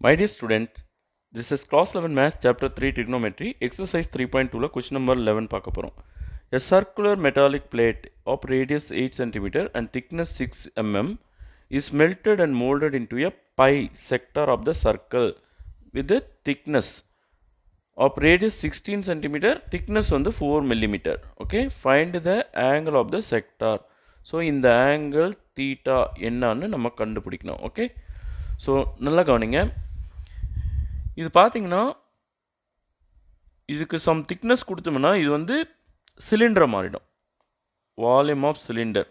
My dear student, this is class 11 maths chapter 3 trigonometry exercise 3.2 la question number 11 பார்க்க போறோம். A circular metallic plate of radius 8 cm and thickness 6 mm is melted and molded into a pi sector of the circle with a thickness of radius 16 cm, thickness வந்து 4 mm. Okay, find the angle of the sector. So இந்த angle theta என்னன்னு நம்ம கண்டுபிடிக்கணும். Okay, so நல்லா கவனிங்க. இது பார்த்தீங்கன்னா இதுக்கு சம் திக்னஸ் கொடுத்தோம்னா இது வந்து சிலிண்டரை மாறிடும். வால்யூம் ஆஃப் சிலிண்டர்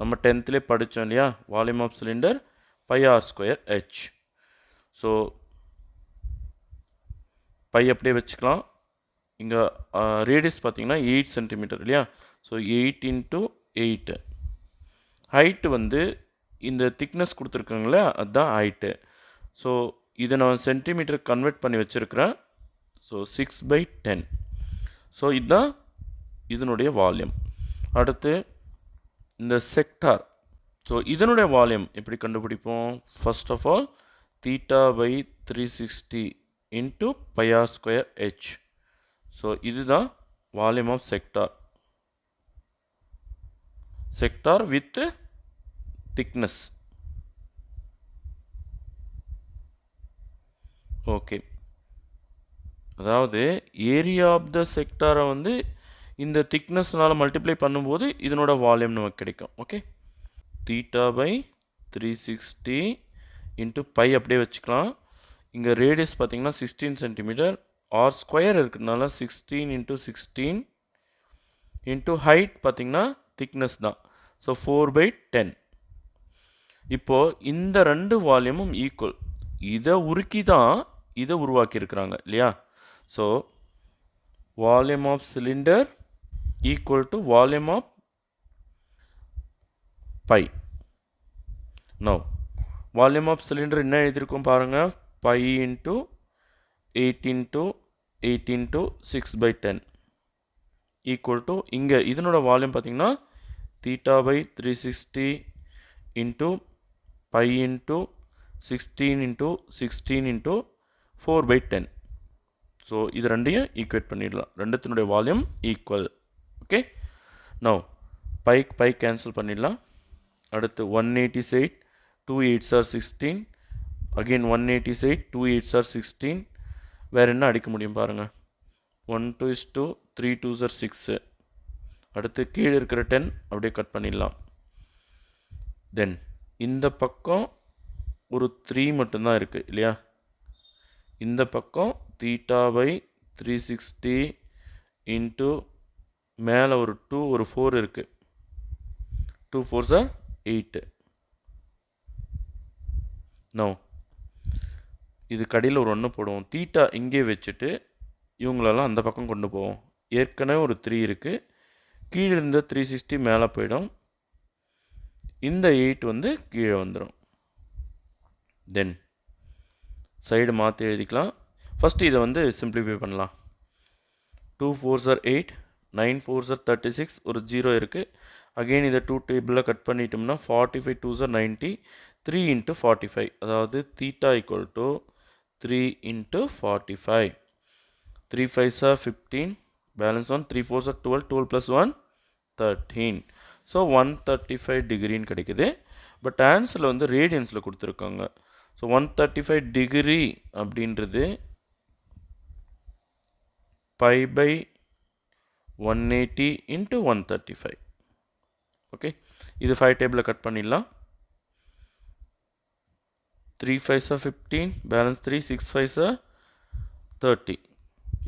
நம்ம 10th படித்தோம் இல்லையா? Volume of cylinder pi r square h. So pi அப்படியே வச்சுக்கலாம். இங்கே ரேடியஸ் பார்த்தீங்கன்னா 8 சென்டிமீட்டர் இல்லையா? ஸோ 8 × 8. ஹைட்டு வந்து இந்த திக்னஸ் கொடுத்துருக்காங்களே அதுதான் ஹைட்டு. ஸோ இதை நான் சென்டிமீட்டர் கன்வெர்ட் பண்ணி வச்சுருக்கிறேன். ஸோ 6/10. ஸோ இதுதான் இதனுடைய வால்யூம். அடுத்து இந்த செக்டார். ஸோ இதனுடைய வால்யூம் எப்படி கண்டுபிடிப்போம்? First of all θ/360 × πr²h. So இதுதான் வால்யூம் ஆஃப் செக்டார். Sector with thickness. ஓகே, அதாவது ஏரியா ஆஃப் த செக்டாரை வந்து இந்த திக்னஸ்னால் மல்டிப்ளை பண்ணும்போது இதனோட வால்யூம் நமக்கு கிடைக்கும். ஓகே, θ/360 × பை அப்படியே வச்சுக்கலாம். இங்கே ரேடியஸ் பார்த்தீங்கன்னா 16 சென்டிமீட்டர், ஆர் ஸ்கொயர் இருக்கிறதுனால 16 × 16 இன்ட்டு ஹைட் பார்த்தீங்கன்னா திக்னஸ் தான். ஸோ 4/10. இப்போது இந்த ரெண்டு வால்யூமும் ஈக்குவல். இதை உருக்கி தான் இதை உருவாக்கியிருக்கிறாங்க இல்லையா? So volume of cylinder equal to volume of pi. No volume of cylinder என்ன எழுதியிருக்கோம் பாருங்கள், பை × 8 × 8 × 6/10 ஈக்குவல் டு இங்கே இதனோட வால்யூம் பார்த்தீங்கன்னா θ/360 × பை × 16 × 16 × 4/10. ஸோ இது ரெண்டையும் ஈக்குவேட் பண்ணிடலாம். ரெண்டுத்தினுடைய volume equal. Okay, no pi cancel பண்ணிடலாம். அடுத்து 188 2 8s are 16. Again 188 2 8s are 16. வேறு என்ன அடிக்க முடியும் பாருங்கள். 1 2 is 2 3 2s are 6. அடுத்து கீழே இருக்கிற 10 அப்படியே கட் பண்ணிடலாம். தென் இந்த பக்கம் ஒரு 3 மட்டும்தான் இருக்குது இல்லையா? இந்த பக்கம் θ/360 × மேலே ஒரு 2 ஒரு 4 இருக்குது. 2 4s are 8. நோ இது கடையில் ஒரு 1 போடுவோம். தீட்டா இங்கே வச்சுட்டு இவங்களெல்லாம் அந்த பக்கம் கொண்டு போவோம். ஏற்கனவே ஒரு 3 இருக்குது. கீழே இருந்த 360 மேலே போயிடும். இந்த 8 வந்து கீழே வந்துடும். தென் சைடு மாற்றி எழுதிக்கலாம். ஃபஸ்ட்டு இதை வந்து சிம்பிளிஃபை பண்ணலாம். 2 4s are 8, 9 4s are 36, ஒரு 0 இருக்குது. அகெயின் இதை 2 டேபிளில் கட் பண்ணிட்டோம்னா 45 2s are 90, 3 × 45. அதாவது θ = 3 × 45. 3 5s are 15, balance 1, 3 4s are 12, 12 + 1 13. So 135 டிகிரின்னு கிடைக்குது. பட் ஆன்சரில் வந்து ரேடியன்ஸில் கொடுத்துருக்காங்க. ஸோ 135 டிகிரி அப்படின்றது π/180 × 135. ஓகே, இது 5 டேபிளில் கட் பண்ணிடலாம். 3 5s are 15, balance 3, 6 5s are 30.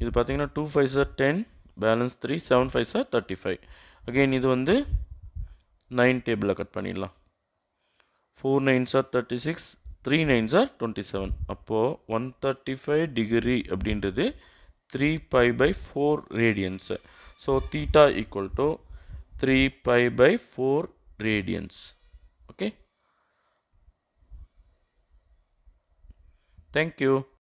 இது பார்த்தீங்கன்னா 2 5s are 10, balance 3, 7 5s are 35. Again இது வந்து 9 டேபிளில் கட் பண்ணிடலாம். 4 9s are 36, 3 9s are 27. அப்போது 135 டிகிரி அப்படின்றது 3π/4 radians. So θ = 3π/4 radians. Okay, thank you.